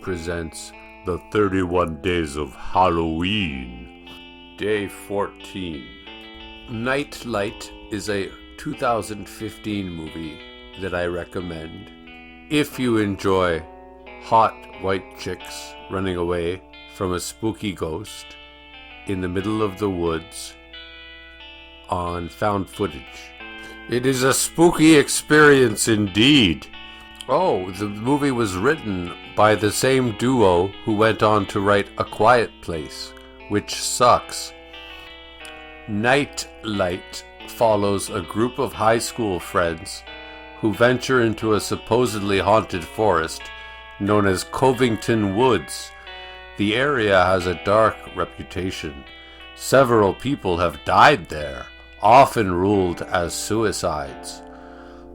presents the 31 Days of Halloween, Day 14. Nightlight is a 2015 movie that I recommend if you enjoy hot white chicks running away from a spooky ghost in the middle of the woods on found footage. It is a spooky experience indeed. Oh, the movie was written by the same duo who went on to write A Quiet Place, which sucks. Nightlight follows a group of high school friends who venture into a supposedly haunted forest known as Covington Woods. The area has a dark reputation. Several people have died there, often ruled as suicides.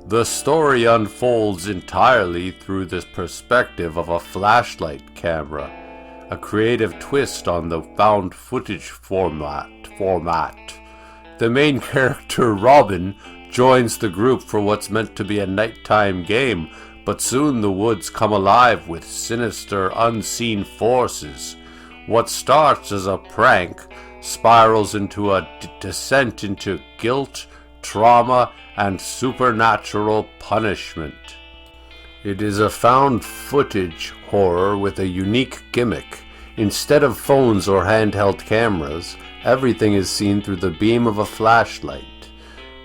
The story unfolds entirely through the perspective of a flashlight camera, a creative twist on the found footage format. The main character, Robin, joins the group for what's meant to be a nighttime game, but soon the woods come alive with sinister, unseen forces. What starts as a prank spirals into a descent into guilt, trauma, and supernatural punishment. It is a found footage horror with a unique gimmick. Instead of phones or handheld cameras, everything is seen through the beam of a flashlight.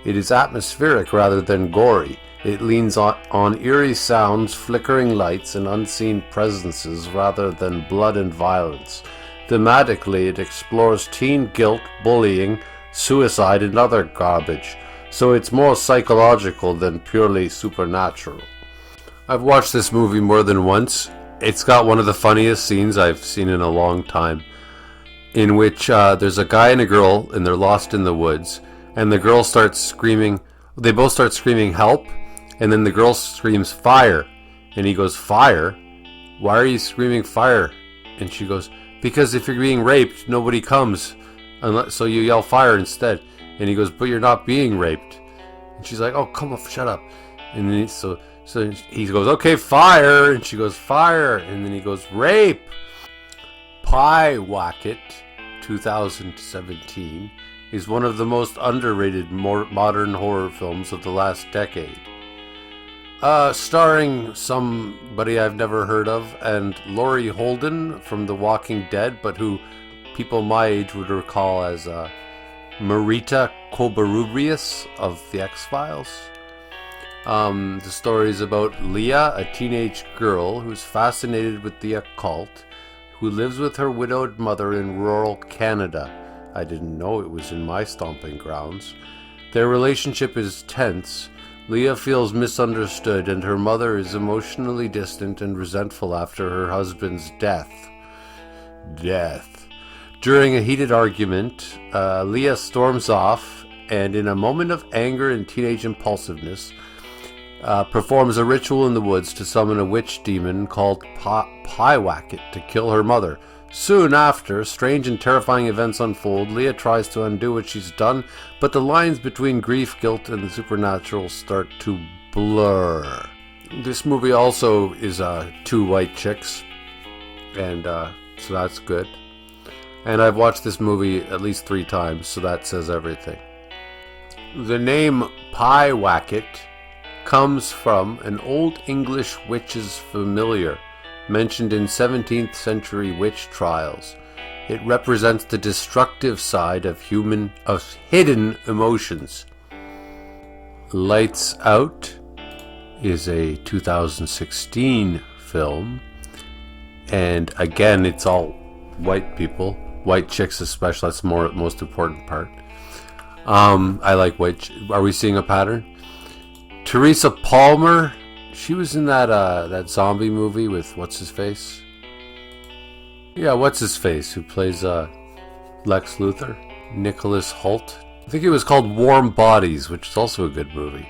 It is atmospheric rather than gory. It leans on eerie sounds, flickering lights, and unseen presences rather than blood and violence. Thematically, it explores teen guilt, bullying, suicide, and other garbage, so it's more psychological than purely supernatural. I've watched this movie more than once. It's got one of the funniest scenes I've seen in a long time, in which there's a guy and a girl, and they're lost in the woods, and the girl starts screaming. They both start screaming, "Help!" And then the girl screams, "Fire!" And he goes, "Fire? Why are you screaming fire?" And she goes, "Because if you're being raped, nobody comes, so you yell fire instead." And he goes, "But you're not being raped." And she's like, "Oh, come on, shut up." And then so he goes, "Okay, fire." And she goes, "Fire." And then he goes, "Rape." Pyewacket, 2017, is one of the most underrated modern horror films of the last decade. Starring somebody I've never heard of, and Laurie Holden from The Walking Dead, but who people my age would recall as Marita Kobarubrius of The X-Files. The story is about Leah, a teenage girl who's fascinated with the occult, who lives with her widowed mother in rural Canada. I didn't know it was in my stomping grounds. Their relationship is tense. Leah feels misunderstood, and her mother is emotionally distant and resentful after her husband's death. During a heated argument, Leah storms off, and in a moment of anger and teenage impulsiveness, performs a ritual in the woods to summon a witch demon called Pyewacket to kill her mother. Soon after, strange and terrifying events unfold. Leah tries to undo what she's done, but the lines between grief, guilt, and the supernatural start to blur. This movie also is two white chicks, and so that's good. And I've watched this movie at least 3 times, so that says everything. The name Pyewacket comes from an Old English witch's familiar mentioned in 17th century witch trials. It represents the destructive side of hidden emotions. Lights Out is a 2016 film, and again, it's all white people, white chicks especially. That's the most important part. I like are we seeing a pattern? Teresa Palmer, she was in that zombie movie with what's his face? Yeah, what's his face? Who plays Lex Luthor? Nicholas Hoult. I think it was called Warm Bodies, which is also a good movie.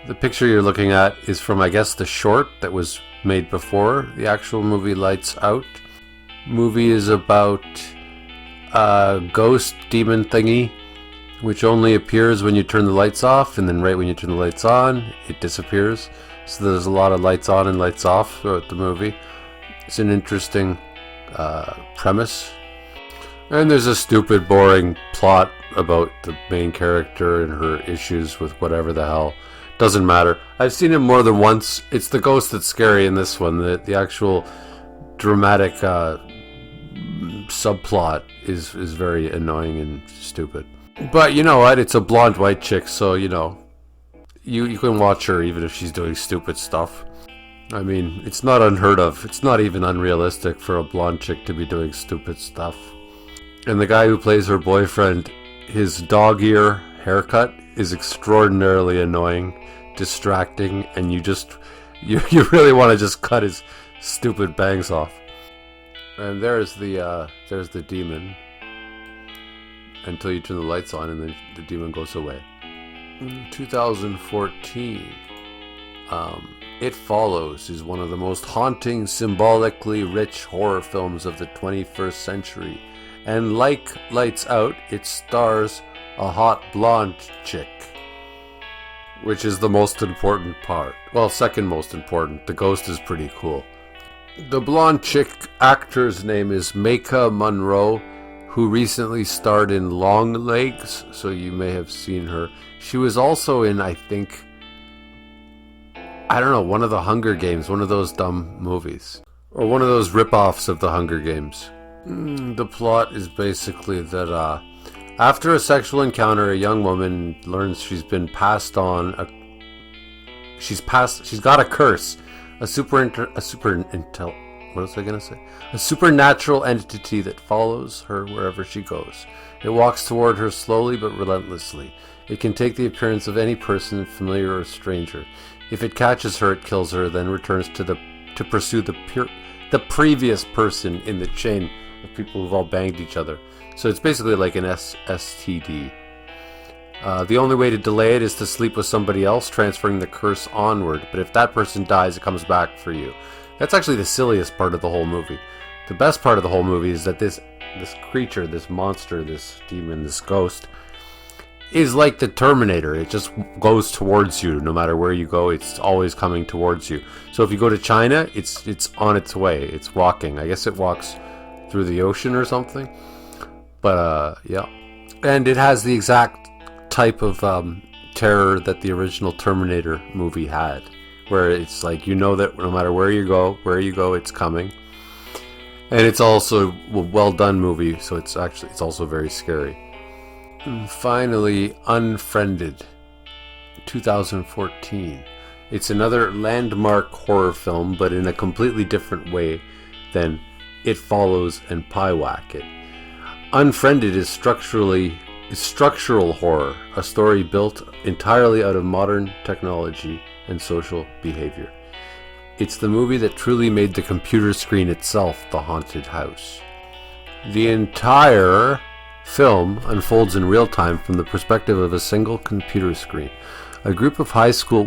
The picture you're looking at is from, I guess, the short that was made before the actual movie Lights Out. Movie is about a ghost demon thingy which only appears when you turn the lights off, and then right when you turn the lights on, it disappears. So there's a lot of lights on and lights off throughout the movie. It's an interesting premise. And there's a stupid, boring plot about the main character and her issues with whatever the hell. Doesn't matter. I've seen it more than once. It's the ghost that's scary in this one. The actual dramatic subplot is very annoying and stupid. But you know what? It's a blonde white chick, so you know, you can watch her even if she's doing stupid stuff. I mean, it's not unheard of. It's not even unrealistic for a blonde chick to be doing stupid stuff. And the guy who plays her boyfriend, his dog ear haircut is extraordinarily annoying, distracting, and you really want to just cut his stupid bangs off. And there's the demon. Until you turn the lights on and then the demon goes away. 2014. It Follows is one of the most haunting, symbolically rich horror films of the 21st century. And like Lights Out, it stars a hot blonde chick. Which is the most important part. Well, second most important. The ghost is pretty cool. The blonde chick actor's name is Maika Monroe, who recently starred in Long Legs, so you may have seen her. She was also in, I think, one of the Hunger Games, one of those dumb movies. Or one of those rip-offs of the Hunger Games. The plot is basically that after a sexual encounter, a young woman learns she's been passed on she's got a curse, a supernatural entity that follows her wherever she goes. It walks toward her slowly but relentlessly. It can take the appearance of any person, familiar or stranger. If it catches her, it kills her, then returns to pursue the previous person in the chain of people who've all banged each other. So it's basically like an STD. The only way to delay it is to sleep with somebody else, transferring the curse onward. But if that person dies, it comes back for you. That's actually the silliest part of the whole movie. The best part of the whole movie is that this creature, this monster, this demon, this ghost, is like the Terminator. It just goes towards you. No matter where you go, it's always coming towards you. So if you go to China, it's on its way. It's walking. I guess it walks through the ocean or something. But yeah. And it has the exact type of terror that the original Terminator movie had, where it's like, you know that no matter where you go, it's coming. And it's also a well done movie, so it's also very scary. And finally, Unfriended, 2014. It's another landmark horror film, but in a completely different way than It Follows and Pyewacket. Unfriended is structural horror, a story built entirely out of modern technology and social behavior. It's the movie that truly made the computer screen itself the haunted house. The entire film unfolds in real time from the perspective of a single computer screen. A group of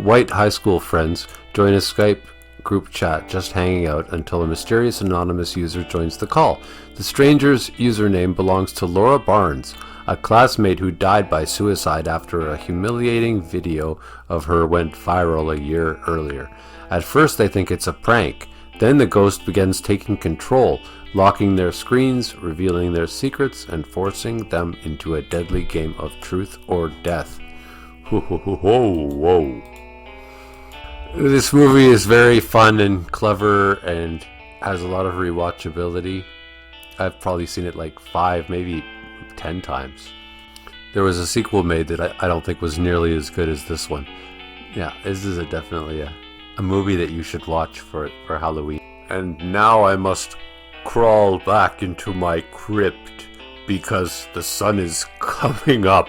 white high school friends join a Skype group chat, just hanging out until a mysterious anonymous user joins the call. The stranger's username belongs to Laura Barnes, a classmate who died by suicide after a humiliating video of her went viral a year earlier. At first they think it's a prank. Then the ghost begins taking control, locking their screens, revealing their secrets, and forcing them into a deadly game of truth or death. Whoa. This movie is very fun and clever and has a lot of rewatchability. I've probably seen it like 5, maybe 10 times. There was a sequel made that I don't think was nearly as good as this one. Yeah, this is definitely a movie that you should watch for Halloween. And now I must crawl back into my crypt because the sun is coming up.